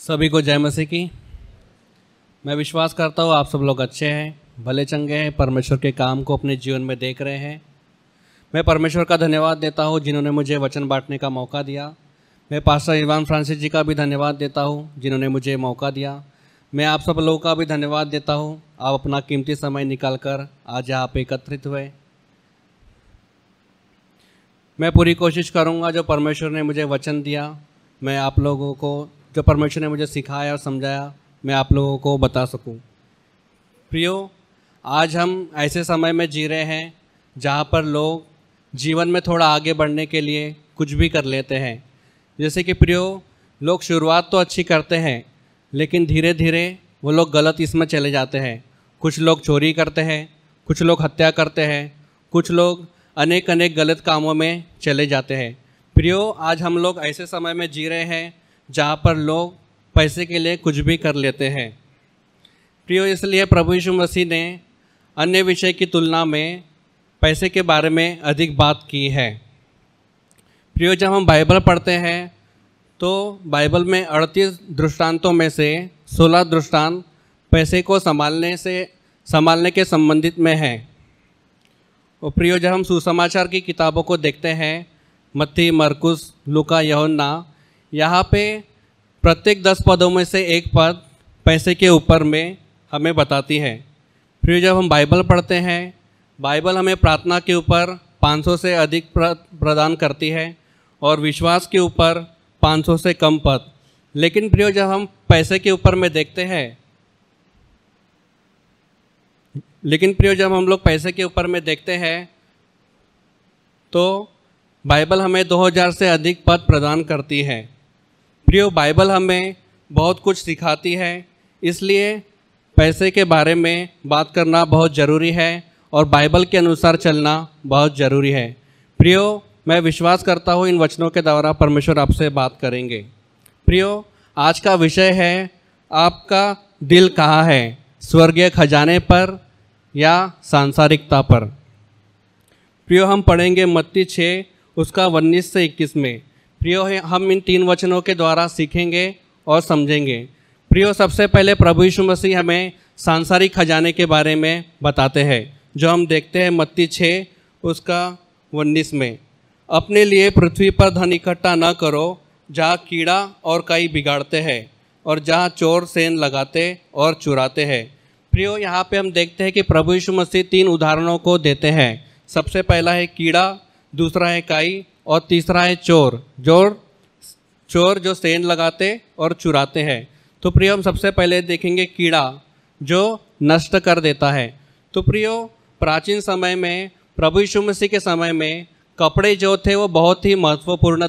सभी को जय मसीह की। मैं विश्वास करता हूँ आप सब लोग अच्छे हैं, भले चंगे हैं, परमेश्वर के काम को अपने जीवन में देख रहे हैं। मैं परमेश्वर का धन्यवाद देता हूँ जिन्होंने मुझे वचन बांटने का मौका दिया। मैं पास्टर इवान फ्रांसिस जी का भी धन्यवाद देता हूँ जिन्होंने मुझे मौका दिया। मैं आप सब लोगों का भी धन्यवाद देता हूँ, आप अपना कीमती समय निकाल कर आज यहाँ पे एकत्रित हुए। मैं पूरी कोशिश करूँगा जो परमेश्वर ने मुझे वचन दिया, मैं आप लोगों को जो परमेश्वर ने मुझे सिखाया और समझाया मैं आप लोगों को बता सकूं। प्रियो, आज हम ऐसे समय में जी रहे हैं जहाँ पर लोग जीवन में थोड़ा आगे बढ़ने के लिए कुछ भी कर लेते हैं। जैसे कि प्रियो, लोग शुरुआत तो अच्छी करते हैं लेकिन धीरे धीरे वो लोग गलत इसमें चले जाते हैं। कुछ लोग चोरी करते हैं, कुछ लोग हत्या करते हैं, कुछ लोग अनेक गलत कामों में चले जाते हैं। प्रियो, आज हम लोग ऐसे समय में जी रहे हैं जहाँ पर लोग पैसे के लिए कुछ भी कर लेते हैं। प्रियो, इसलिए प्रभु यीशु मसीह ने अन्य विषय की तुलना में पैसे के बारे में अधिक बात की है। प्रियो, जब हम बाइबल पढ़ते हैं तो बाइबल में 38 दृष्टांतों में से 16 दृष्टांत पैसे को संभालने के संबंधित में हैं। और प्रियो, जब हम सुसमाचार की किताबों को देखते हैं, मत्ती, मरकुस, लूका, यूहन्ना, यहाँ पे प्रत्येक 10 पदों में से एक पद पैसे के ऊपर में हमें बताती है। फिर जब हम बाइबल पढ़ते हैं, बाइबल हमें प्रार्थना के ऊपर 500 से अधिक प्रदान करती है और विश्वास के ऊपर 500 से कम पद। लेकिन प्रियो, जब हम पैसे के ऊपर में देखते हैं, जब हम लोग पैसे के ऊपर में देखते हैं तो बाइबल हमें 2000 से अधिक पद प्रदान करती है। प्रियो, बाइबल हमें बहुत कुछ सिखाती है, इसलिए पैसे के बारे में बात करना बहुत ज़रूरी है और बाइबल के अनुसार चलना बहुत ज़रूरी है। प्रियो, मैं विश्वास करता हूँ इन वचनों के द्वारा परमेश्वर आपसे बात करेंगे। प्रियो, आज का विषय है आपका दिल कहाँ है, स्वर्गीय खजाने पर या सांसारिकता पर। प्रियो, हम पढ़ेंगे मत्ती 6 उसका 19 से 21 में। प्रियो, हम इन 3 वचनों के द्वारा सीखेंगे और समझेंगे। प्रियो, सबसे पहले प्रभु यीशु मसीह हमें सांसारिक खजाने के बारे में बताते हैं, जो हम देखते हैं मत्ती 6 उसका 19 में। अपने लिए पृथ्वी पर धन इकट्ठा न करो, जहाँ कीड़ा और काई बिगाड़ते हैं और जहाँ चोर सेंध लगाते और चुराते हैं। प्रियो, यहाँ पे हम देखते हैं कि प्रभु यीशु मसीह 3 उदाहरणों को देते हैं। सबसे पहला है कीड़ा, दूसरा है काई और तीसरा है चोर जो सेंध लगाते और चुराते हैं। तो प्रियो, हम सबसे पहले देखेंगे कीड़ा जो नष्ट कर देता है। तो प्रियो, प्राचीन समय में प्रभु यीशु मसीह के समय में कपड़े जो थे वो बहुत ही महत्वपूर्ण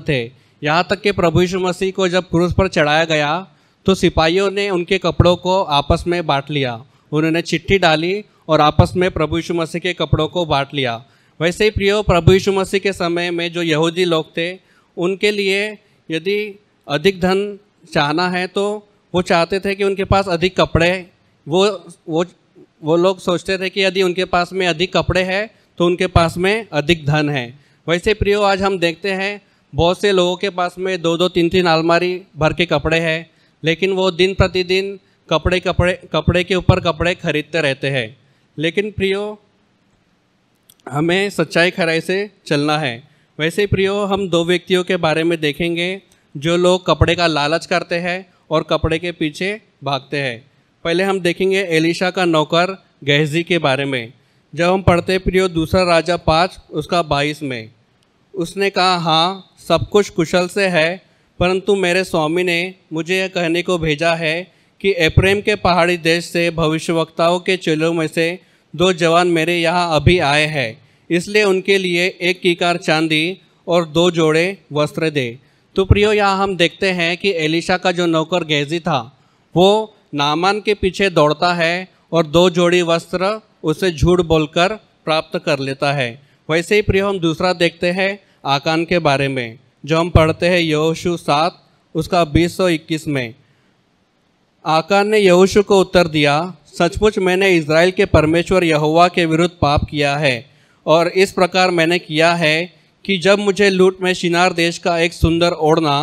थे। यहाँ तक कि प्रभु यीशु मसीह को जब क्रूस पर चढ़ाया गया तो सिपाहियों ने उनके कपड़ों को आपस में बांट लिया। उन्होंने चिट्ठी डाली और आपस में प्रभु यीशु मसीह के कपड़ों को बांट लिया। वैसे ही प्रियो, प्रभु यीशु मसीह के समय में जो यहूदी लोग थे, उनके लिए यदि अधिक धन चाहना है तो वो चाहते थे कि उनके पास अधिक कपड़े, वो लोग सोचते थे कि यदि उनके पास में अधिक कपड़े हैं तो उनके पास में अधिक धन है। वैसे प्रियो, आज हम देखते हैं बहुत से लोगों के पास में 2-2, 3-3 अलमारी भर के कपड़े हैं, लेकिन वो दिन प्रतिदिन कपड़े के ऊपर कपड़े खरीदते रहते हैं। लेकिन प्रियो, हमें सच्चाई खराई से चलना है। वैसे प्रियो, हम 2 व्यक्तियों के बारे में देखेंगे जो लोग कपड़े का लालच करते हैं और कपड़े के पीछे भागते हैं। पहले हम देखेंगे एलीशा का नौकर गेहजी के बारे में। जब हम पढ़ते प्रियो 2 राजा 5 उसका 22 में, उसने कहा, हाँ, सब कुछ कुशल से है, परंतु मेरे स्वामी ने मुझे यह कहने को भेजा है कि एफ्रेम के पहाड़ी देश से भविष्यवक्ताओं के चेलों में से 2 जवान मेरे यहाँ अभी आए हैं, इसलिए उनके लिए 1 कीकार चांदी और 2 जोड़े वस्त्र दे। तो प्रियो, यहाँ हम देखते हैं कि एलीशा का जो नौकर गेहजी था वो नामान के पीछे दौड़ता है और 2 जोड़ी वस्त्र उसे झूठ बोलकर प्राप्त कर लेता है। वैसे ही प्रियो, हम दूसरा देखते हैं आकान के बारे में, जो हम पढ़ते हैं यहोशू 7 उसका 20 और 21 में। आकान ने यहोशू को उत्तर दिया, सचमुच मैंने इज़राइल के परमेश्वर यहोवा के विरुद्ध पाप किया है और इस प्रकार मैंने किया है कि जब मुझे लूट में शिनार देश का एक सुंदर ओढ़ना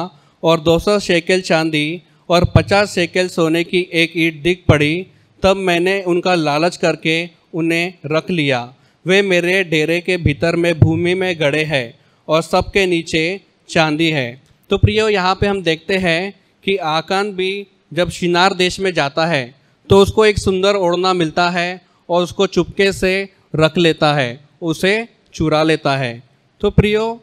और 200 शेकेल चांदी और 50 शेकेल सोने की एक ईंट दिख पड़ी, तब मैंने उनका लालच करके उन्हें रख लिया। वे मेरे डेरे के भीतर में भूमि में गड़े हैं और सबके नीचे चांदी है। तो प्रियो, यहाँ पे हम देखते हैं कि आकान भी जब शिनार देश में जाता है तो उसको एक सुंदर ओढ़ना मिलता है और उसको चुपके से रख लेता है, उसे चुरा लेता है। तो प्रियो,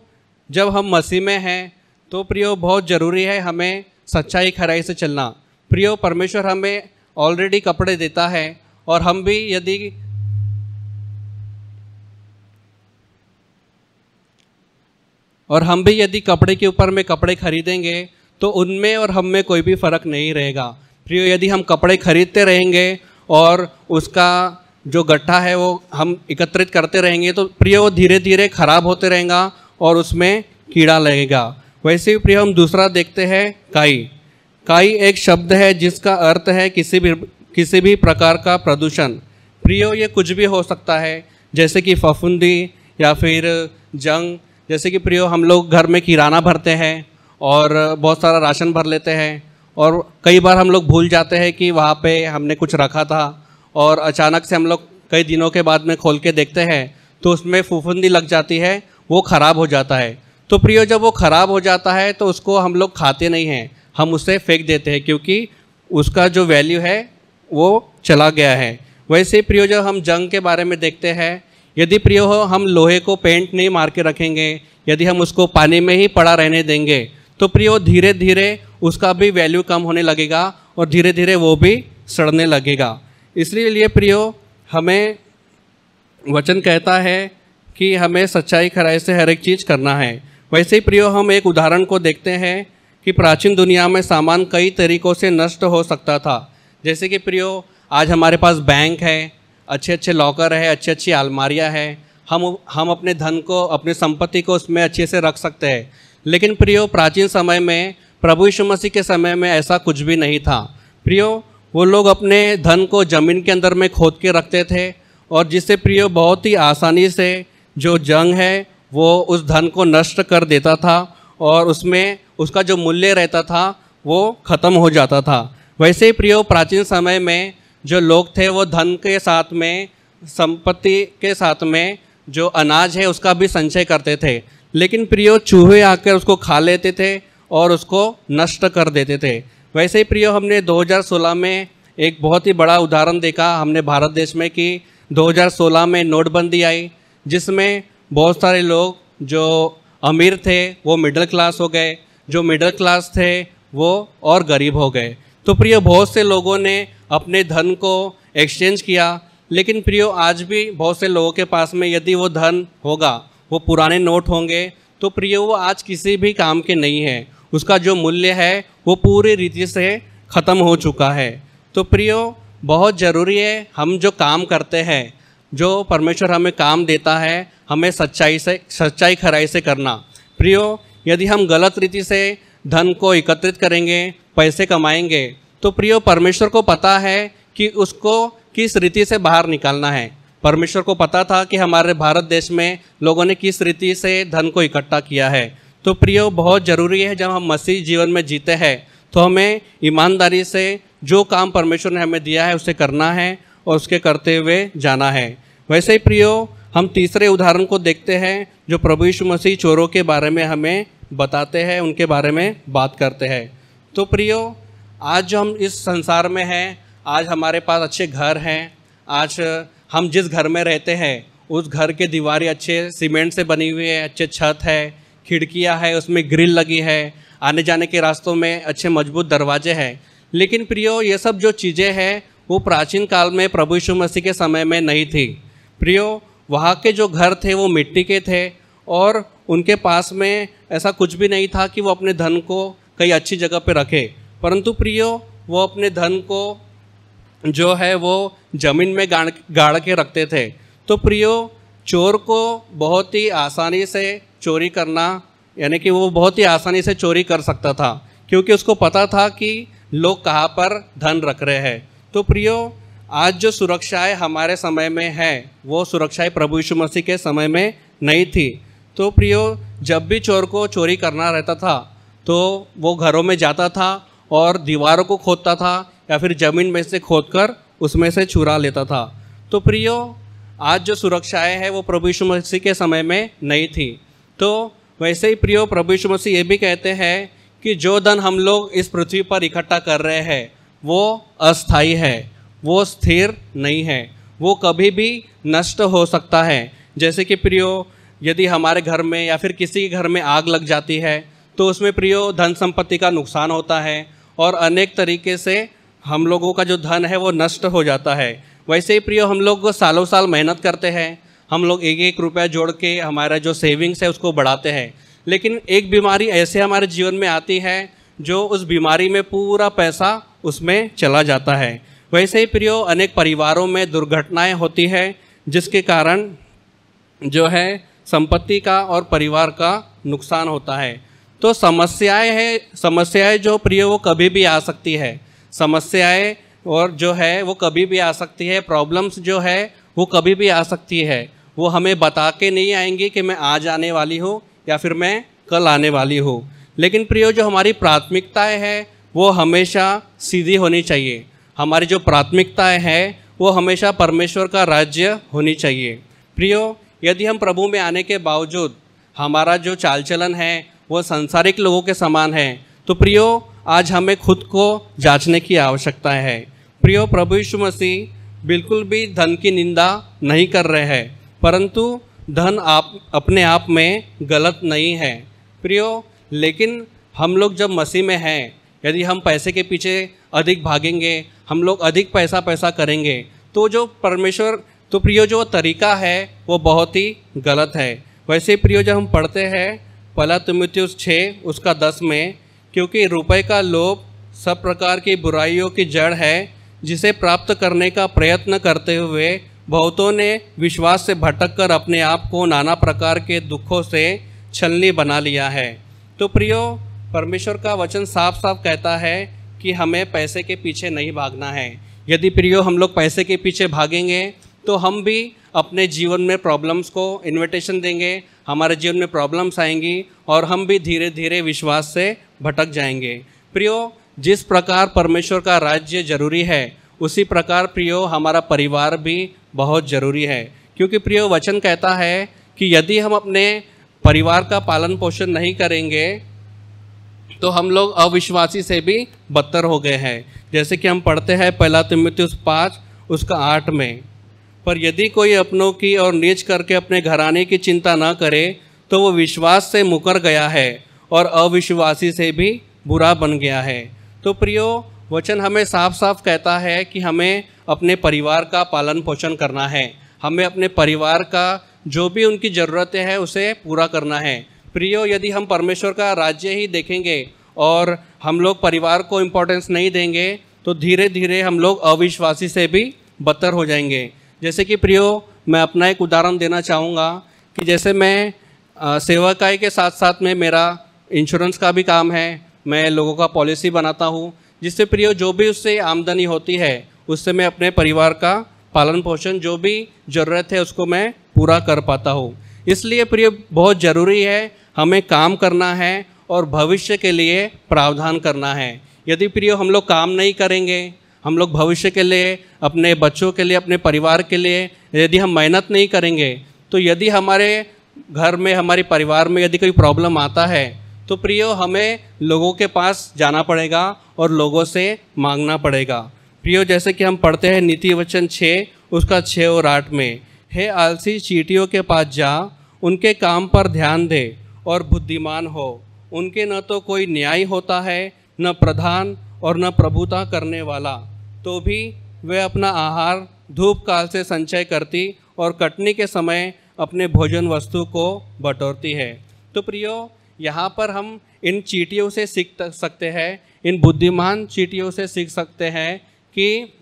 जब हम मसीह में हैं तो प्रियो बहुत ज़रूरी है हमें सच्चाई खराई से चलना। प्रियो, परमेश्वर हमें ऑलरेडी कपड़े देता है और हम भी यदि कपड़े के ऊपर में कपड़े खरीदेंगे तो उनमें और हम में कोई भी फ़र्क नहीं रहेगा। प्रियो, यदि हम कपड़े खरीदते रहेंगे और उसका जो गट्ठा है वो हम एकत्रित करते रहेंगे तो प्रियो वो धीरे धीरे खराब होते रहेगा और उसमें कीड़ा लगेगा। वैसे ही प्रियो, हम दूसरा देखते हैं काई। काई एक शब्द है जिसका अर्थ है किसी भी प्रकार का प्रदूषण। प्रियो, ये कुछ भी हो सकता है, जैसे कि फफूंदी या फिर जंग। जैसे कि प्रियो, हम लोग घर में किराना भरते हैं और बहुत सारा राशन भर लेते हैं और कई बार हम लोग भूल जाते हैं कि वहाँ पे हमने कुछ रखा था और अचानक से हम लोग कई दिनों के बाद में खोल के देखते हैं तो उसमें फफूंदी लग जाती है, वो ख़राब हो जाता है। तो प्रियो, जब वो ख़राब हो जाता है तो उसको हम लोग खाते नहीं हैं, हम उसे फेंक देते हैं क्योंकि उसका जो वैल्यू है वो चला गया है। वैसे प्रियो, जब हम जंग के बारे में देखते हैं, यदि प्रियो हो हम लोहे को पेंट नहीं मार के रखेंगे, यदि हम उसको पानी में ही पड़ा रहने देंगे तो प्रियो धीरे धीरे उसका भी वैल्यू कम होने लगेगा और धीरे धीरे वो भी सड़ने लगेगा। इसलिए प्रियो, हमें वचन कहता है कि हमें सच्चाई खराई से हर एक चीज़ करना है। वैसे ही प्रियो, हम एक उदाहरण को देखते हैं कि प्राचीन दुनिया में सामान कई तरीक़ों से नष्ट हो सकता था। जैसे कि प्रियो, आज हमारे पास बैंक है, अच्छे अच्छे लॉकर है, अच्छी अच्छी अलमारियाँ है, हम अपने धन को, अपनी संपत्ति को उसमें अच्छे से रख सकते हैं। लेकिन प्रियो, प्राचीन समय में प्रभु यीशु मसीह के समय में ऐसा कुछ भी नहीं था। प्रियो, वो लोग अपने धन को ज़मीन के अंदर में खोद के रखते थे और जिससे प्रियो बहुत ही आसानी से जो जंग है वो उस धन को नष्ट कर देता था और उसमें उसका जो मूल्य रहता था वो ख़त्म हो जाता था। वैसे ही प्रियो, प्राचीन समय में जो लोग थे वो धन के साथ में, संपत्ति के साथ में जो अनाज है उसका भी संचय करते थे। लेकिन प्रियो, चूहे आकर उसको खा लेते थे और उसको नष्ट कर देते थे। वैसे ही प्रियो, हमने 2016 में एक बहुत ही बड़ा उदाहरण देखा हमने भारत देश में कि 2016 में नोटबंदी आई, जिसमें बहुत सारे लोग जो अमीर थे वो मिडिल क्लास हो गए, जो मिडिल क्लास थे वो और गरीब हो गए। तो प्रियो, बहुत से लोगों ने अपने धन को एक्सचेंज किया। लेकिन प्रियो, आज भी बहुत से लोगों के पास में यदि वो धन होगा, वो पुराने नोट होंगे, तो प्रियो वो आज किसी भी काम के नहीं है, उसका जो मूल्य है वो पूरी रीति से ख़त्म हो चुका है। तो प्रियो, बहुत ज़रूरी है हम जो काम करते हैं, जो परमेश्वर हमें काम देता है, हमें सच्चाई खराई से करना। प्रियो, यदि हम गलत रीति से धन को एकत्रित करेंगे, पैसे कमाएंगे, तो प्रियो परमेश्वर को पता है कि उसको किस रीति से बाहर निकालना है। परमेश्वर को पता था कि हमारे भारत देश में लोगों ने किस रीति से धन को इकट्ठा किया है। तो प्रियो, बहुत ज़रूरी है जब हम मसीह जीवन में जीते हैं तो हमें ईमानदारी से जो काम परमेश्वर ने हमें दिया है उसे करना है और उसके करते हुए जाना है। वैसे ही प्रियो, हम तीसरे उदाहरण को देखते हैं जो प्रभु यीशु मसीह चोरों के बारे में हमें बताते हैं, उनके बारे में बात करते हैं। तो प्रियो, आज जो हम इस संसार में हैं, आज हमारे पास अच्छे घर हैं, आज हम जिस घर में रहते हैं उस घर के दीवारें अच्छे सीमेंट से बनी हुई है, अच्छे छत है, खिड़कियां है, उसमें ग्रिल लगी है, आने जाने के रास्तों में अच्छे मजबूत दरवाजे हैं। लेकिन प्रियो, ये सब जो चीज़ें हैं वो प्राचीन काल में प्रभु यीशु मसीह के समय में नहीं थी। प्रियो, वहाँ के जो घर थे वो मिट्टी के थे और उनके पास में ऐसा कुछ भी नहीं था कि वो अपने धन को कहीं अच्छी जगह पे रखे। परंतु प्रियो, वो अपने धन को जो है वो ज़मीन में गाड़ के रखते थे। तो प्रियो, चोर को बहुत ही आसानी से चोरी करना, यानी कि वो बहुत ही आसानी से चोरी कर सकता था क्योंकि उसको पता था कि लोग कहाँ पर धन रख रहे हैं। तो प्रियो, आज जो सुरक्षाएं हमारे समय में है वो सुरक्षाएं प्रभु यीशु मसीह के समय में नहीं थी। तो प्रियो जब भी चोर को चोरी करना रहता था तो वो घरों में जाता था और दीवारों को खोदता था या फिर ज़मीन में से खोदकर उसमें से चुरा लेता था। तो प्रियो आज जो सुरक्षाएं हैं वो प्रभु यीशु मसीह के समय में नहीं थी। तो वैसे ही प्रियो प्रभु यीशु मसीह ये भी कहते हैं कि जो धन हम लोग इस पृथ्वी पर इकट्ठा कर रहे हैं वो अस्थायी है, वो स्थिर नहीं है, वो कभी भी नष्ट हो सकता है। जैसे कि प्रियो यदि हमारे घर में या फिर किसी के घर में आग लग जाती है तो उसमें प्रियो धन संपत्ति का नुकसान होता है और अनेक तरीके से हम लोगों का जो धन है वो नष्ट हो जाता है। वैसे ही प्रियो हम लोग सालों साल मेहनत करते हैं, हम लोग एक एक रुपया जोड़ के हमारा जो सेविंग्स है उसको बढ़ाते हैं, लेकिन एक बीमारी ऐसे हमारे जीवन में आती है जो उस बीमारी में पूरा पैसा उसमें चला जाता है। वैसे ही प्रियो अनेक परिवारों में दुर्घटनाएं होती है जिसके कारण जो है संपत्ति का और परिवार का नुकसान होता है। तो समस्याएं जो प्रियो वो कभी भी आ सकती है, समस्याएं और जो है वो कभी भी आ सकती है, प्रॉब्लम्स जो है वो कभी भी आ सकती है। वो हमें बता के नहीं आएंगी कि मैं आज आने वाली हूँ या फिर मैं कल आने वाली हूँ, लेकिन प्रियो जो हमारी प्राथमिकताएं हैं वो हमेशा सीधी होनी चाहिए। हमारी जो प्राथमिकताएं हैं वो हमेशा परमेश्वर का राज्य होनी चाहिए। प्रियो यदि हम प्रभु में आने के बावजूद हमारा जो चाल चलन है वो संसारिक लोगों के समान है तो प्रियो आज हमें खुद को जांचने की आवश्यकता है। प्रियो प्रभु यीशु मसीह बिल्कुल भी धन की निंदा नहीं कर रहे हैं, परंतु धन अपने आप में गलत नहीं है प्रियो। लेकिन हम लोग जब मसीह में हैं, यदि हम पैसे के पीछे अधिक भागेंगे, हम लोग अधिक पैसा करेंगे तो जो परमेश्वर तो प्रियो जो तरीका है वो बहुत ही गलत है। वैसे प्रियो जब हम पढ़ते हैं पहला तीमुथियुस 6 उसका 10 में, क्योंकि रुपए का लोभ सब प्रकार की बुराइयों की जड़ है, जिसे प्राप्त करने का प्रयत्न करते हुए बहुतों ने विश्वास से भटक कर अपने आप को नाना प्रकार के दुखों से छलनी बना लिया है। तो प्रियो परमेश्वर का वचन साफ साफ कहता है कि हमें पैसे के पीछे नहीं भागना है। यदि प्रियो हम लोग पैसे के पीछे भागेंगे तो हम भी अपने जीवन में प्रॉब्लम्स को इन्विटेशन देंगे, हमारे जीवन में प्रॉब्लम्स आएंगी और हम भी धीरे धीरे विश्वास से भटक जाएंगे। प्रियो जिस प्रकार परमेश्वर का राज्य जरूरी है उसी प्रकार प्रियो हमारा परिवार भी बहुत ज़रूरी है, क्योंकि प्रियो वचन कहता है कि यदि हम अपने परिवार का पालन पोषण नहीं करेंगे तो हम लोग अविश्वासी से भी बदतर हो गए हैं। जैसे कि हम पढ़ते हैं पहला तीमुथियुस 5 उसका 8 में, पर यदि कोई अपनों की और नीच करके अपने घराने की चिंता न करे तो वो विश्वास से मुकर गया है और अविश्वासी से भी बुरा बन गया है। तो प्रियो वचन हमें साफ साफ कहता है कि हमें अपने परिवार का पालन पोषण करना है, हमें अपने परिवार का जो भी उनकी ज़रूरतें हैं उसे पूरा करना है। प्रियो यदि हम परमेश्वर का राज्य ही देखेंगे और हम लोग परिवार को इम्पोर्टेंस नहीं देंगे तो धीरे धीरे हम लोग अविश्वासी से भी बदतर हो जाएंगे। जैसे कि प्रियो मैं अपना एक उदाहरण देना चाहूँगा कि जैसे मैं सेवाकाई के साथ साथ में मेरा इंश्योरेंस का भी काम है, मैं लोगों का पॉलिसी बनाता हूँ, जिससे प्रियो जो भी उससे आमदनी होती है उससे मैं अपने परिवार का पालन पोषण जो भी ज़रूरत है उसको मैं पूरा कर पाता हूँ। इसलिए प्रियो बहुत ज़रूरी है हमें काम करना है और भविष्य के लिए प्रावधान करना है। यदि प्रियो हम लोग काम नहीं करेंगे, हम लोग भविष्य के लिए, अपने बच्चों के लिए, अपने परिवार के लिए यदि हम मेहनत नहीं करेंगे तो यदि हमारे घर में, हमारे परिवार में यदि कोई प्रॉब्लम आता है तो प्रियो हमें लोगों के पास जाना पड़ेगा और लोगों से मांगना पड़ेगा। प्रियो जैसे कि हम पढ़ते हैं नीति वचन 6 उसका 6 और 8 में, हे आलसी चींटियों के पास जा, उनके काम पर ध्यान दे और बुद्धिमान हो। उनके न तो कोई न्याय होता है, न प्रधान और न प्रभुता करने वाला, तो भी वे अपना आहार धूप काल से संचय करती और कटनी के समय अपने भोजन वस्तु को बटोरती है। तो प्रियो यहाँ पर हम इन चींटियों से सीख सकते हैं, इन बुद्धिमान चींटियों से सीख सकते हैं कि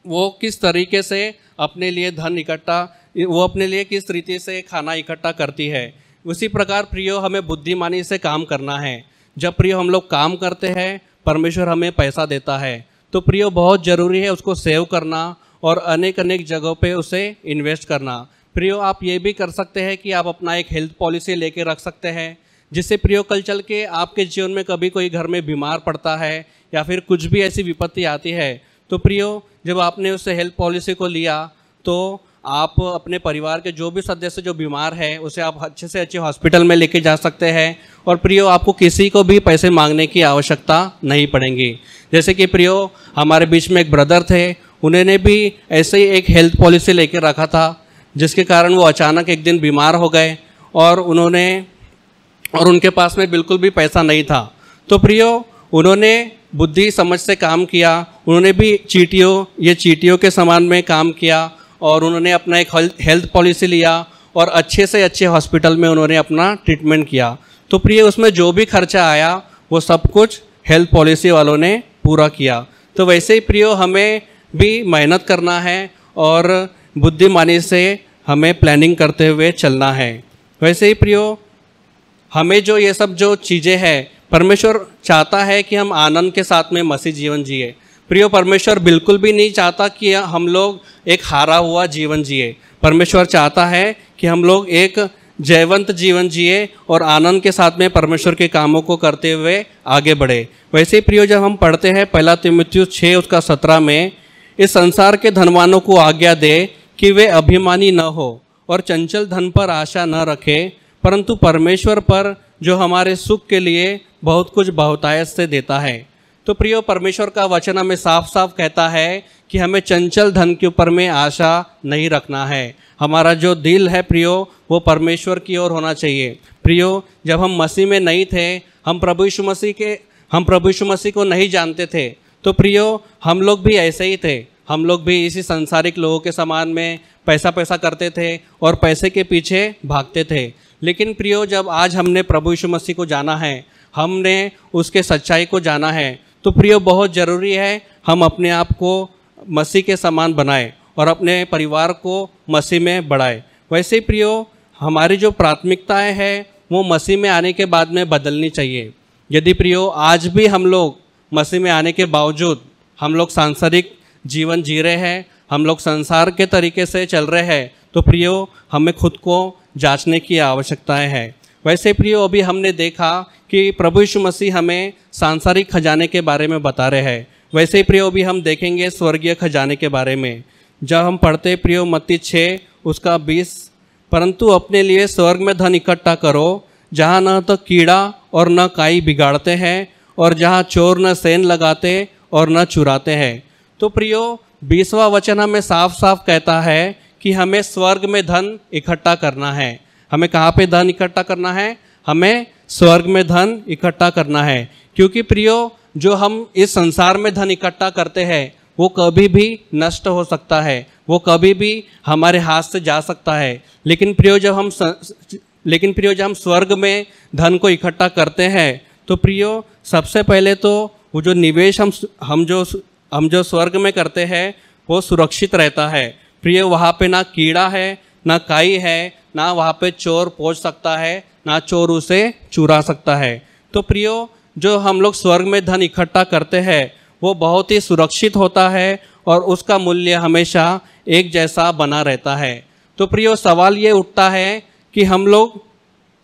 वो किस तरीके से अपने लिए धन इकट्ठा, वो अपने लिए किस तरीके से खाना इकट्ठा करती है। उसी प्रकार प्रियो हमें बुद्धिमानी से काम करना है। जब प्रियो हम लोग काम करते हैं परमेश्वर हमें पैसा देता है, तो प्रियो बहुत ज़रूरी है उसको सेव करना और अनेक अनेक जगहों पे उसे इन्वेस्ट करना। प्रियो आप ये भी कर सकते हैं कि आप अपना एक हेल्थ पॉलिसी लेके रख सकते हैं, जिससे प्रियो कल चल के आपके जीवन में कभी कोई घर में बीमार पड़ता है या फिर कुछ भी ऐसी विपत्ति आती है, तो प्रियो जब आपने उस हेल्थ पॉलिसी को लिया तो आप अपने परिवार के जो भी सदस्य जो बीमार है उसे आप अच्छे से अच्छे हॉस्पिटल में लेके जा सकते हैं। और प्रियो आपको किसी को भी पैसे मांगने की आवश्यकता नहीं पड़ेगी। जैसे कि प्रियो हमारे बीच में एक ब्रदर थे, उन्होंने भी ऐसे ही एक हेल्थ पॉलिसी लेके रखा था, जिसके कारण वो अचानक एक दिन बीमार हो गए और उनके पास में बिल्कुल भी पैसा नहीं था। तो प्रियो उन्होंने बुद्धि समझ से काम किया, उन्होंने भी चीटियों के समान में काम किया और उन्होंने अपना एक हेल्थ पॉलिसी लिया और अच्छे से अच्छे हॉस्पिटल में उन्होंने अपना ट्रीटमेंट किया। तो प्रिय उसमें जो भी खर्चा आया वो सब कुछ हेल्थ पॉलिसी वालों ने पूरा किया। तो वैसे ही प्रियो हमें भी मेहनत करना है और बुद्धिमानी से हमें प्लानिंग करते हुए चलना है। वैसे ही प्रियो हमें जो ये सब जो चीज़ें हैं, परमेश्वर चाहता है कि हम आनंद के साथ में मसीह जीवन जिए। प्रियो परमेश्वर बिल्कुल भी नहीं चाहता कि हम लोग एक हारा हुआ जीवन जिए। परमेश्वर चाहता है कि हम लोग एक जयवंत जीवन जिए और आनंद के साथ में परमेश्वर के कामों को करते हुए आगे बढ़े। वैसे ही प्रियो जब हम पढ़ते हैं 1 तीमुथियुस 6 उसका 17 में, इस संसार के धनवानों को आज्ञा दे कि वे अभिमानी न हो और चंचल धन पर आशा न रखे, परंतु परमेश्वर पर जो हमारे सुख के लिए बहुत कुछ बहुतायत से देता है। तो प्रियो परमेश्वर का वचन हमें साफ साफ कहता है कि हमें चंचल धन के ऊपर में आशा नहीं रखना है। हमारा जो दिल है प्रियो वो परमेश्वर की ओर होना चाहिए। प्रियो जब हम मसीह में नहीं थे, हम प्रभु यीशु मसीह को नहीं जानते थे, तो प्रियो हम लोग भी ऐसे ही थे। हम लोग भी इसी सांसारिक लोगों के समान में पैसा करते थे और पैसे के पीछे भागते थे। लेकिन प्रियो जब आज हमने प्रभु यीशु मसीह को जाना है, हमने उसके सच्चाई को जाना है, तो प्रियो बहुत ज़रूरी है हम अपने आप को मसीह के समान बनाएं और अपने परिवार को मसीह में बढ़ाएं। वैसे ही प्रियो हमारी जो प्राथमिकताएं हैं वो मसीह में आने के बाद में बदलनी चाहिए। यदि प्रियो आज भी हम लोग मसीह में आने के बावजूद हम लोग सांसारिक जीवन जी रहे हैं, हम लोग संसार के तरीके से चल रहे हैं, तो प्रियो हमें खुद को जांचने की आवश्यकताएं है। वैसे प्रियो अभी हमने देखा कि प्रभु यीशु मसीह हमें सांसारिक खजाने के बारे में बता रहे हैं। वैसे ही प्रियो अभी हम देखेंगे स्वर्गीय खजाने के बारे में। जब हम पढ़ते प्रियो मत्ती 6 उसका 20, परंतु अपने लिए स्वर्ग में धन इकट्ठा करो, जहाँ न तो कीड़ा और न काई बिगाड़ते हैं और जहाँ चोर न सेंध लगाते और न चुराते हैं। तो प्रियो 20वां वचन हमें साफ साफ कहता है कि हमें स्वर्ग में धन इकट्ठा करना है। हमें कहाँ पे धन इकट्ठा करना है? हमें स्वर्ग में धन इकट्ठा करना है। क्योंकि प्रियो जो हम इस संसार में धन इकट्ठा करते हैं वो कभी भी नष्ट हो सकता है, वो कभी भी हमारे हाथ से जा सकता है। लेकिन प्रियो जब हम स्वर्ग में धन को इकट्ठा करते हैं, तो प्रियो सबसे पहले तो वो जो निवेश हम जो स्वर्ग में करते हैं वो सुरक्षित रहता है। प्रियो वहाँ पे ना कीड़ा है, ना काई है, ना वहाँ पे चोर पहुँच सकता है, ना चोर उसे चुरा सकता है। तो प्रियो जो हम लोग स्वर्ग में धन इकट्ठा करते हैं वो बहुत ही सुरक्षित होता है और उसका मूल्य हमेशा एक जैसा बना रहता है। तो प्रियो सवाल ये उठता है कि हम लोग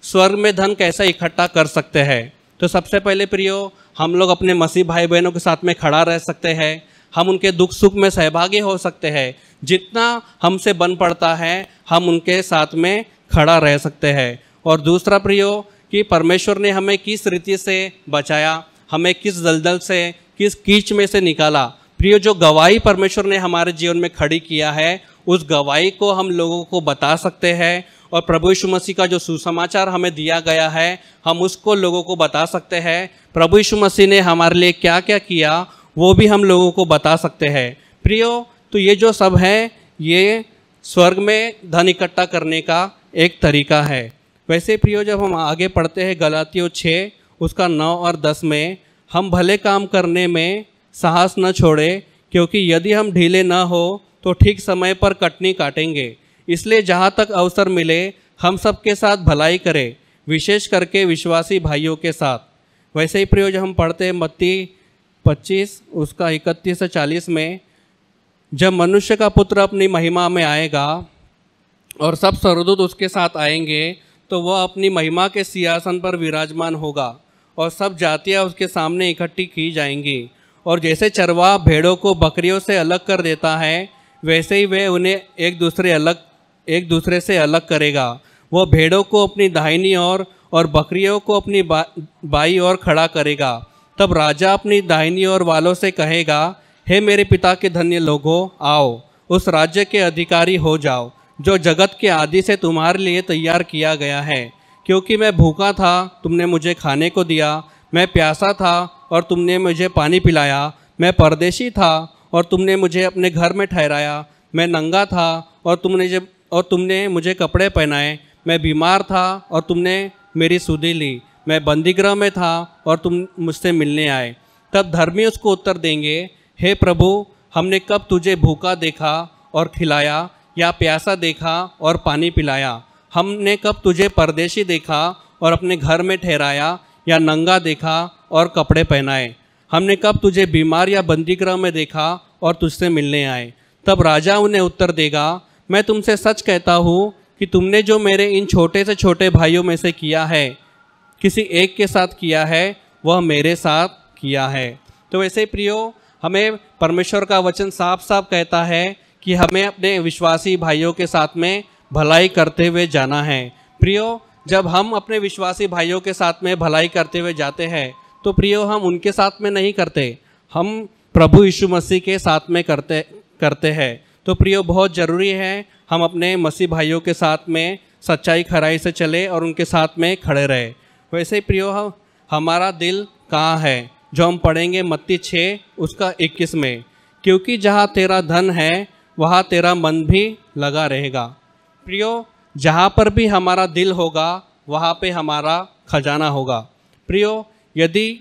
स्वर्ग में धन कैसे इकट्ठा कर सकते हैं। तो सबसे पहले प्रियो हम लोग अपने मसीह भाई बहनों के साथ में खड़ा रह सकते हैं, हम उनके दुख सुख में सहभागी हो सकते हैं। जितना हमसे बन पड़ता है हम उनके साथ में खड़ा रह सकते हैं। और दूसरा प्रियो कि परमेश्वर ने हमें किस रीति से बचाया, हमें किस दलदल से, किस कीच में से निकाला। प्रियो जो गवाही परमेश्वर ने हमारे जीवन में खड़ी किया है उस गवाही को हम लोगों को बता सकते हैं और प्रभु यीशु मसीह का जो सुसमाचार हमें दिया गया है हम उसको लोगों को बता सकते हैं। प्रभु यीशु मसीह ने हमारे लिए क्या क्या किया वो भी हम लोगों को बता सकते हैं। प्रियो तो ये जो सब है ये स्वर्ग में धन इकट्ठा करने का एक तरीका है। वैसे प्रियो जब हम आगे पढ़ते हैं गलातियों 6 उसका 9 और 10 में, हम भले काम करने में साहस न छोड़े, क्योंकि यदि हम ढीले न हो तो ठीक समय पर कटनी काटेंगे। इसलिए जहाँ तक अवसर मिले हम सबके साथ भलाई करें, विशेष करके विश्वासी भाइयों के साथ। वैसे ही प्रियो जब हम पढ़ते हैं मत्ती 25 उसका 31 से 40 में, जब मनुष्य का पुत्र अपनी महिमा में आएगा और सब स्वर्गदूत उसके साथ आएंगे, तो वह अपनी महिमा के सिंहासन पर विराजमान होगा और सब जातियां उसके सामने इकट्ठी की जाएंगी। और जैसे चरवाहा भेड़ों को बकरियों से अलग कर देता है, वैसे ही वह उन्हें एक दूसरे से अलग करेगा। वह भेड़ों को अपनी दाहिनी ओर और बकरियों को अपनी बाईं ओर खड़ा करेगा। तब राजा अपनी दाहिनी ओर वालों से कहेगा, हे मेरे पिता के धन्य लोगों, आओ उस राज्य के अधिकारी हो जाओ जो जगत के आदि से तुम्हारे लिए तैयार किया गया है। क्योंकि मैं भूखा था, तुमने मुझे खाने को दिया, मैं प्यासा था और तुमने मुझे पानी पिलाया, मैं परदेशी था और तुमने मुझे अपने घर में ठहराया, मैं नंगा था और तुमने मुझे कपड़े पहनाए, मैं बीमार था और तुमने मेरी सुधि ली, मैं बंदीगृह में था और तुम मुझसे मिलने आए। तब धर्मी उसको उत्तर देंगे, हे प्रभु, हमने कब तुझे भूखा देखा और खिलाया, या प्यासा देखा और पानी पिलाया? हमने कब तुझे परदेशी देखा और अपने घर में ठहराया, या नंगा देखा और कपड़े पहनाए? हमने कब तुझे बीमार या बंदीगृह में देखा और तुझसे मिलने आए? तब राजा उन्हें उत्तर देगा, मैं तुमसे सच कहता हूँ कि तुमने जो मेरे इन छोटे से छोटे भाइयों में से किया है, किसी एक के साथ किया है, वह मेरे साथ किया है। तो वैसे प्रियो, हमें परमेश्वर का वचन साफ साफ कहता है कि हमें अपने विश्वासी भाइयों के साथ में भलाई करते हुए जाना है। प्रियो, जब हम अपने विश्वासी भाइयों के साथ में भलाई करते हुए जाते हैं, तो प्रियो हम उनके साथ में नहीं करते, हम प्रभु यीशु मसीह के साथ में करते हैं। तो प्रियो, बहुत ज़रूरी है हम अपने मसीह भाइयों के साथ में सच्चाई खराई से चले और उनके साथ में खड़े रहे। वैसे ही प्रियो, हमारा दिल कहाँ है, जो हम पढ़ेंगे मत्ती 6 उसका 21 में, क्योंकि जहाँ तेरा धन है वहाँ तेरा मन भी लगा रहेगा। प्रियो, जहाँ पर भी हमारा दिल होगा वहाँ पे हमारा खजाना होगा। प्रियो, यदि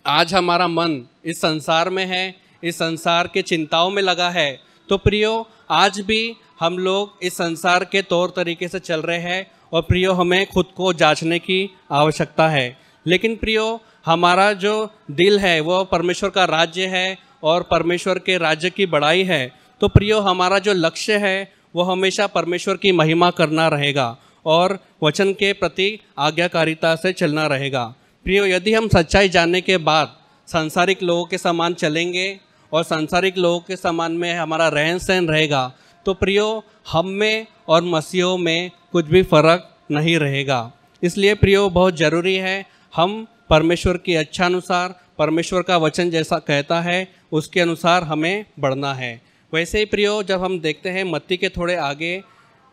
आज हमारा मन इस संसार में है, इस संसार के चिंताओं में लगा है, तो प्रियो आज भी हम लोग इस संसार के तौर तरीके से चल रहे हैं और प्रियो हमें खुद को जांचने की आवश्यकता है। लेकिन प्रियो, हमारा जो दिल है वो परमेश्वर का राज्य है और परमेश्वर के राज्य की बड़ाई है। तो प्रियो, हमारा जो लक्ष्य है वो हमेशा परमेश्वर की महिमा करना रहेगा और वचन के प्रति आज्ञाकारिता से चलना रहेगा। प्रियो, यदि हम सच्चाई जानने के बाद सांसारिक लोगों के समान चलेंगे और सांसारिक लोगों के समान में हमारा रहन सहन रहेगा, तो प्रियो हम में और मसीहों में कुछ भी फर्क नहीं रहेगा। इसलिए प्रियो, बहुत ज़रूरी है हम परमेश्वर की इच्छानुसार, परमेश्वर का वचन जैसा कहता है उसके अनुसार हमें बढ़ना है। वैसे ही प्रियो, जब हम देखते हैं मत्ती के थोड़े आगे,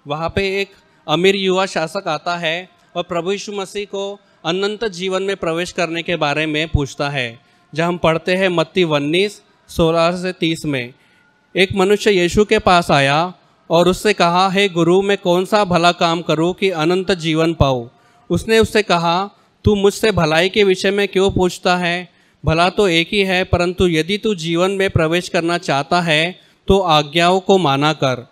वहाँ पे एक अमीर युवा शासक आता है और प्रभु यीशु मसीह को अनंत जीवन में प्रवेश करने के बारे में पूछता है। जब हम पढ़ते हैं मत्ती 19:16 से 30 में, एक मनुष्य यीशु के पास आया और उससे कहा, हे गुरु, मैं कौन सा भला काम करूं कि अनंत जीवन पाऊं? उसने उससे कहा, तू मुझसे भलाई के विषय में क्यों पूछता है? भला तो एक ही है, परंतु यदि तू जीवन में प्रवेश करना चाहता है तो आज्ञाओं को माना कर।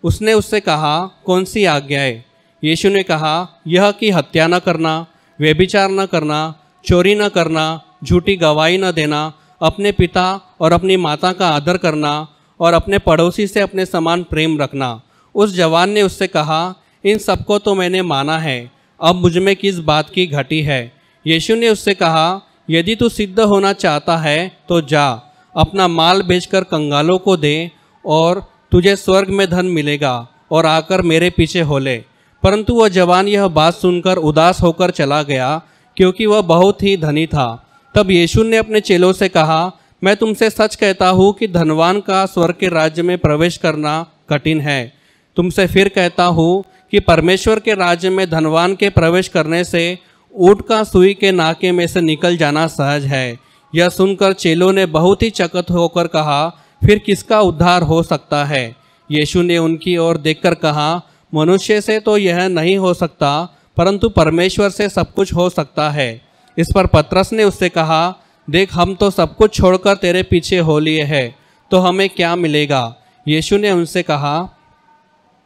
उसने उससे कहा, कौन सी आज्ञाएं? यीशु ने कहा, यह कि हत्या न करना, व्यभिचार न करना, चोरी न करना, झूठी गवाही न देना, अपने पिता और अपनी माता का आदर करना और अपने पड़ोसी से अपने समान प्रेम रखना। उस जवान ने उससे कहा, इन सबको तो मैंने माना है, अब मुझ में किस बात की घटी है? यीशु ने उससे कहा, यदि तू सिद्ध होना चाहता है तो जा, अपना माल बेचकर कंगालों को दे और तुझे स्वर्ग में धन मिलेगा, और आकर मेरे पीछे हो ले। परंतु वह जवान यह बात सुनकर उदास होकर चला गया, क्योंकि वह बहुत ही धनी था। तब यीशु ने अपने चेलों से कहा, मैं तुमसे सच कहता हूँ कि धनवान का स्वर्ग के राज्य में प्रवेश करना कठिन है। तुमसे फिर कहता हूँ कि परमेश्वर के राज्य में धनवान के प्रवेश करने से ऊँट का सुई के नाके में से निकल जाना सहज है। यह सुनकर चेलों ने बहुत ही चकित होकर कहा, फिर किसका उद्धार हो सकता है? यीशु ने उनकी ओर देखकर कहा, मनुष्य से तो यह नहीं हो सकता, परंतु परमेश्वर से सब कुछ हो सकता है। इस पर पतरस ने उससे कहा, देख, हम तो सब कुछ छोड़कर तेरे पीछे हो लिए हैं, तो हमें क्या मिलेगा? यीशु ने उनसे कहा,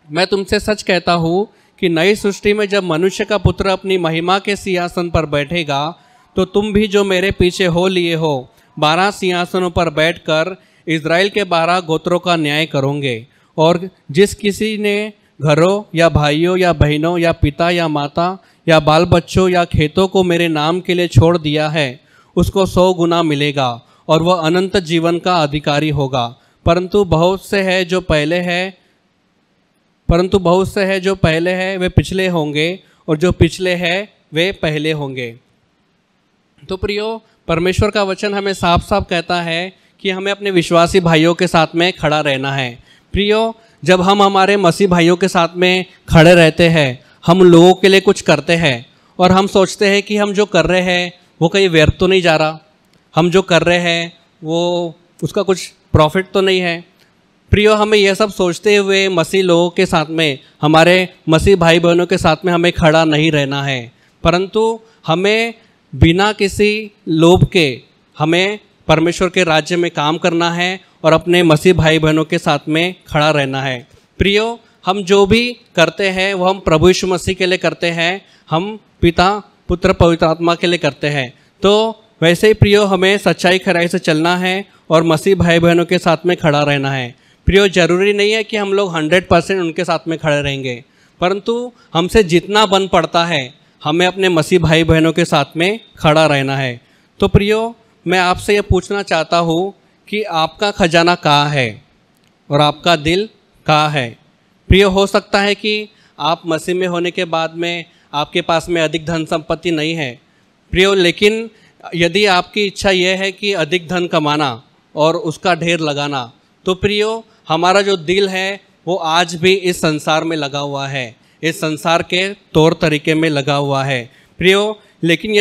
मैं तुमसे सच कहता हूँ कि नई सृष्टि में जब मनुष्य का पुत्र अपनी महिमा के सिंहासन पर बैठेगा, तो तुम भी जो मेरे पीछे हो लिए हो 12 सिंहासनों पर बैठकर इज़राइल के 12 गोत्रों का न्याय करोगे। और जिस किसी ने घरों या भाइयों या बहनों या पिता या माता या बाल बच्चों या खेतों को मेरे नाम के लिए छोड़ दिया है, उसको 100 गुना मिलेगा और वह अनंत जीवन का अधिकारी होगा। परंतु बहुत से है जो पहले है वे पिछले होंगे, और जो पिछले हैं वे पहले होंगे। तो प्रियो, परमेश्वर का वचन हमें साफ साफ कहता है कि हमें अपने विश्वासी भाइयों के साथ में खड़ा रहना है। प्रियो, जब हम हमारे मसीह भाइयों के साथ में खड़े रहते हैं, हम लोगों के लिए कुछ करते हैं और हम सोचते हैं कि हम जो कर रहे हैं वो कहीं व्यर्थ तो नहीं जा रहा, हम जो कर रहे हैं वो उसका कुछ प्रॉफिट तो नहीं है। प्रियो, हमें यह सब सोचते हुए मसीह लोगों के साथ में, हमारे मसीह भाई बहनों के साथ में हमें खड़ा नहीं रहना है, परंतु हमें बिना किसी लोभ के हमें परमेश्वर के राज्य में काम करना है और अपने मसीह भाई बहनों के साथ में खड़ा रहना है। प्रियो, हम जो भी करते हैं वो हम प्रभु यीशु मसीह के लिए करते हैं, हम पिता पुत्र पवित्र आत्मा के लिए करते हैं। तो वैसे ही प्रियो, हमें सच्चाई खराई से चलना है और मसीह भाई बहनों के साथ में खड़ा रहना है। प्रियो, जरूरी नहीं है कि हम लोग 100% उनके साथ में खड़े रहेंगे, परंतु हमसे जितना बन पड़ता है हमें अपने मसीह भाई बहनों के साथ में खड़ा रहना है। तो प्रियो, मैं आपसे ये पूछना चाहता हूँ कि आपका खजाना कहाँ है और आपका दिल कहाँ है। प्रियो, हो सकता है कि आप मसीह में होने के बाद में आपके पास में अधिक धन संपत्ति नहीं है प्रियो, लेकिन यदि आपकी इच्छा यह है कि अधिक धन कमाना और उसका ढेर लगाना, तो प्रियो, हमारा जो दिल है वो आज भी इस संसार में लगा हुआ है, इस संसार के तौर तरीके में लगा हुआ है प्रियो। लेकिन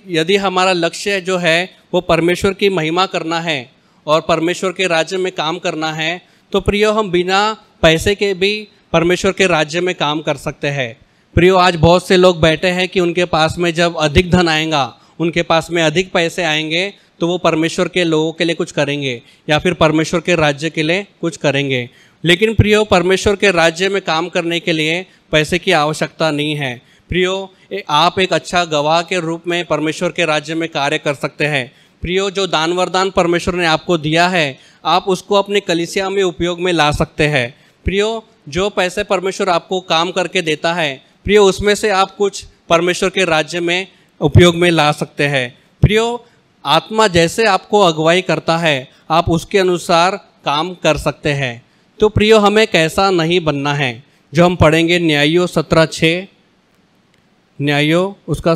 यदि हमारा लक्ष्य जो है वो परमेश्वर की महिमा करना है और परमेश्वर के राज्य में काम करना है, तो प्रियो, हम बिना पैसे के भी परमेश्वर के राज्य में काम कर सकते हैं। प्रियो, आज बहुत से लोग बैठे हैं कि उनके पास में जब अधिक धन आएगा, उनके पास में अधिक पैसे आएंगे, तो वो परमेश्वर के लोगों के लिए कुछ करेंगे या फिर परमेश्वर के राज्य के लिए कुछ करेंगे। लेकिन प्रियो, परमेश्वर के राज्य में काम करने के लिए पैसे की आवश्यकता नहीं है। प्रियो, आप एक अच्छा गवाह के रूप में परमेश्वर के राज्य में कार्य कर सकते हैं। प्रियो, जो दान वरदान परमेश्वर ने आपको दिया है, आप उसको अपने कलीसिया में उपयोग में ला सकते हैं। प्रियो, जो पैसे परमेश्वर आपको काम करके देता है, प्रियो, उसमें से आप कुछ परमेश्वर के राज्य में उपयोग में ला सकते हैं। प्रियो, आत्मा जैसे आपको अगुवाई करता है, आप उसके अनुसार काम कर सकते हैं। तो प्रियो, हमें कैसा नहीं बनना है, जो हम पढ़ेंगे न्यायों 17:6, न्यायों उसका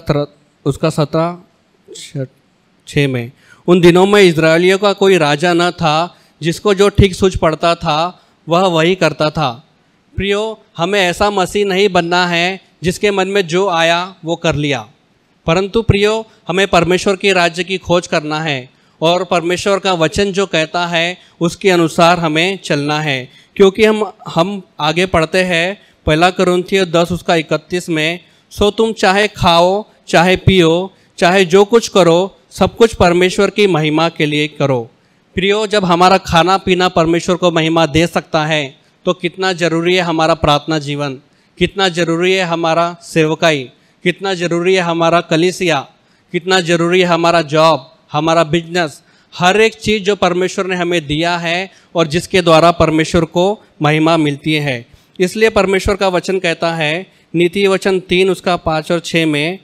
17:6 में, उन दिनों में इजरायलियों का कोई राजा न था, जिसको जो ठीक सूझ पड़ता था वह वही करता था। प्रियो, हमें ऐसा मसीह नहीं बनना है जिसके मन में जो आया वो कर लिया, परंतु प्रियो, हमें परमेश्वर के राज्य की खोज करना है और परमेश्वर का वचन जो कहता है उसके अनुसार हमें चलना है। क्योंकि हम आगे पढ़ते हैं 1 कुरिन्थियों 10:31 में, सो तुम चाहे खाओ चाहे पियो चाहे जो कुछ करो, सब कुछ परमेश्वर की महिमा के लिए करो। प्रियो, जब हमारा खाना पीना परमेश्वर को महिमा दे सकता है, तो कितना ज़रूरी है हमारा प्रार्थना जीवन, कितना ज़रूरी है हमारा सेवकाई, कितना ज़रूरी है हमारा कलीसिया, कितना ज़रूरी है हमारा जॉब, हमारा बिजनेस, हर एक चीज़ जो परमेश्वर ने हमें दिया है और जिसके द्वारा परमेश्वर को महिमा मिलती है। इसलिए परमेश्वर का वचन कहता है, नीति वचन 3:5-6 में,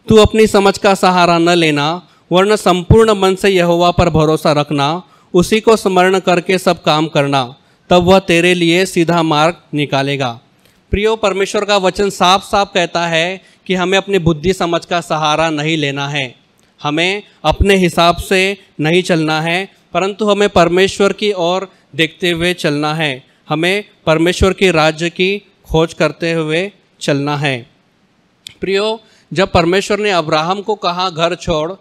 तू अपनी समझ का सहारा न लेना, वरन संपूर्ण मन से यहोवा पर भरोसा रखना, उसी को स्मरण करके सब काम करना, तब वह तेरे लिए सीधा मार्ग निकालेगा। प्रियो, परमेश्वर का वचन साफ साफ कहता है कि हमें अपनी बुद्धि समझ का सहारा नहीं लेना है, हमें अपने हिसाब से नहीं चलना है, परंतु हमें परमेश्वर की ओर देखते हुए चलना है, हमें परमेश्वर के राज्य की खोज करते हुए चलना है। प्रियो, जब परमेश्वर ने अब्राहम को कहा घर छोड़,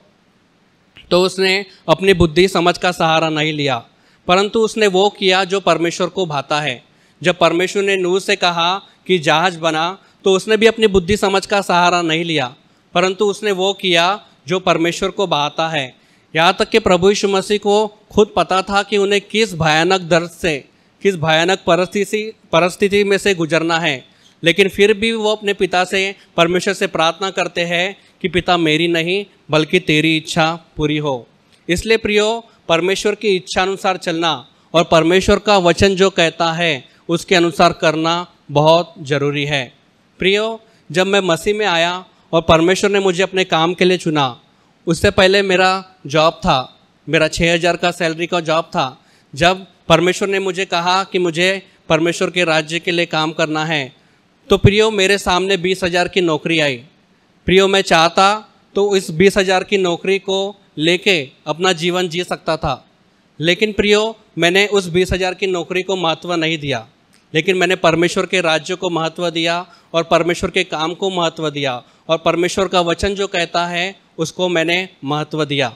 तो उसने अपनी बुद्धि समझ का सहारा नहीं लिया, परंतु उसने वो किया जो परमेश्वर को भाता है। जब परमेश्वर ने नूह से कहा कि जहाज बना, तो उसने भी अपनी बुद्धि समझ का सहारा नहीं लिया, परंतु उसने वो किया जो परमेश्वर को भाता है। यहाँ तक कि प्रभु यीशु मसीह को खुद पता था कि उन्हें किस भयानक दर्द से, किस भयानक परिस्थिति में से गुजरना है, लेकिन फिर भी वो अपने पिता से, परमेश्वर से प्रार्थना करते हैं कि पिता, मेरी नहीं बल्कि तेरी इच्छा पूरी हो। इसलिए प्रियो, परमेश्वर की इच्छा अनुसार चलना और परमेश्वर का वचन जो कहता है उसके अनुसार करना बहुत ज़रूरी है। प्रियो, जब मैं मसीह में आया और परमेश्वर ने मुझे अपने काम के लिए चुना, उससे पहले मेरा जॉब था, मेरा 6,000 का सैलरी का जॉब था। जब परमेश्वर ने मुझे कहा कि मुझे परमेश्वर के राज्य के लिए काम करना है, तो प्रियो मेरे सामने 20,000 की नौकरी आई। प्रियो, मैं चाहता तो इस 20,000 की नौकरी को लेके अपना जीवन जी सकता था, लेकिन प्रियो मैंने उस 20,000 की नौकरी को महत्व नहीं दिया, लेकिन मैंने परमेश्वर के राज्य को महत्व दिया और परमेश्वर के काम को महत्व दिया और परमेश्वर का वचन जो कहता है उसको मैंने महत्व दिया।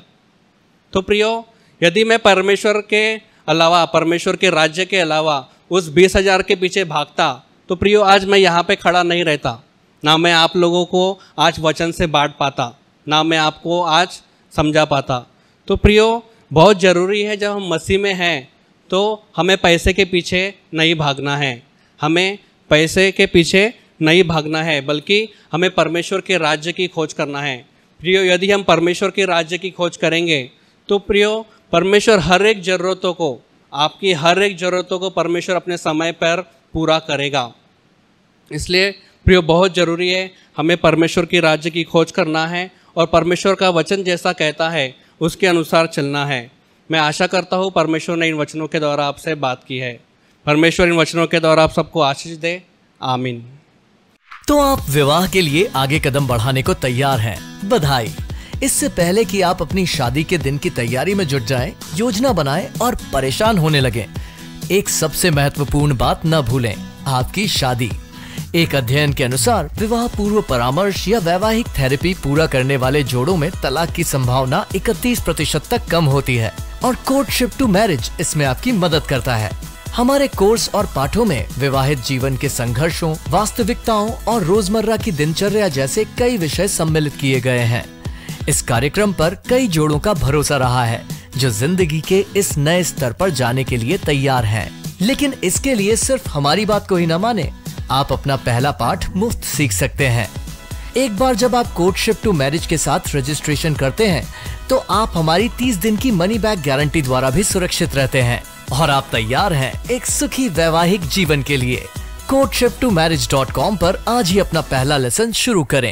तो प्रियो, यदि मैं परमेश्वर के अलावा, परमेश्वर के राज्य के अलावा उस 20,000 के पीछे भागता, तो प्रियो आज मैं यहाँ पे खड़ा नहीं रहता, ना मैं आप लोगों को आज वचन से बांट पाता, ना मैं आपको आज समझा पाता। तो प्रियो, बहुत ज़रूरी है जब हम मसीह में हैं तो हमें पैसे के पीछे नहीं भागना है, हमें पैसे के पीछे नहीं भागना है, बल्कि हमें परमेश्वर के राज्य की खोज करना है। प्रियो, यदि हम परमेश्वर के राज्य की खोज करेंगे तो प्रियो परमेश्वर हर एक ज़रूरतों को, आपकी हर एक ज़रूरतों को परमेश्वर अपने समय पर पूरा करेगा। इसलिए प्रियो बहुत ज़रूरी है हमें परमेश्वर के राज्य की खोज करना है और परमेश्वर का वचन जैसा कहता है उसके अनुसार चलना है। मैं आशा करता हूँ परमेश्वर ने इन वचनों के द्वारा आपसे बात की है। परमेश्वर इन वचनों के द्वारा आप सबको आशीष दे। आमीन। तो आप विवाह के लिए आगे कदम बढ़ाने को तैयार हैं। बधाई। इससे पहले कि आप अपनी शादी के दिन की तैयारी में जुट जाएं, योजना बनाएं और परेशान होने लगें, एक सबसे महत्वपूर्ण बात न भूलें, आपकी शादी। एक अध्ययन के अनुसार विवाह पूर्व परामर्श या वैवाहिक थेरेपी पूरा करने वाले जोड़ों में तलाक की संभावना 31% तक कम होती है और कोर्टशिप टू मैरिज इसमें आपकी मदद करता है। हमारे कोर्स और पाठों में विवाहित जीवन के संघर्षों, वास्तविकताओं और रोजमर्रा की दिनचर्या जैसे कई विषय सम्मिलित किए गए हैं। इस कार्यक्रम पर कई जोड़ों का भरोसा रहा है जो जिंदगी के इस नए स्तर पर जाने के लिए तैयार हैं। लेकिन इसके लिए सिर्फ हमारी बात को ही न माने, आप अपना पहला पाठ मुफ्त सीख सकते हैं। एक बार जब आप कोर्टशिप टू मैरिज के साथ रजिस्ट्रेशन करते हैं तो आप हमारी 30 दिन की मनी बैक गारंटी द्वारा भी सुरक्षित रहते हैं और आप तैयार हैं एक सुखी वैवाहिक जीवन के लिए। courtship2marriage.com पर आज ही अपना पहला लेसन शुरू करें।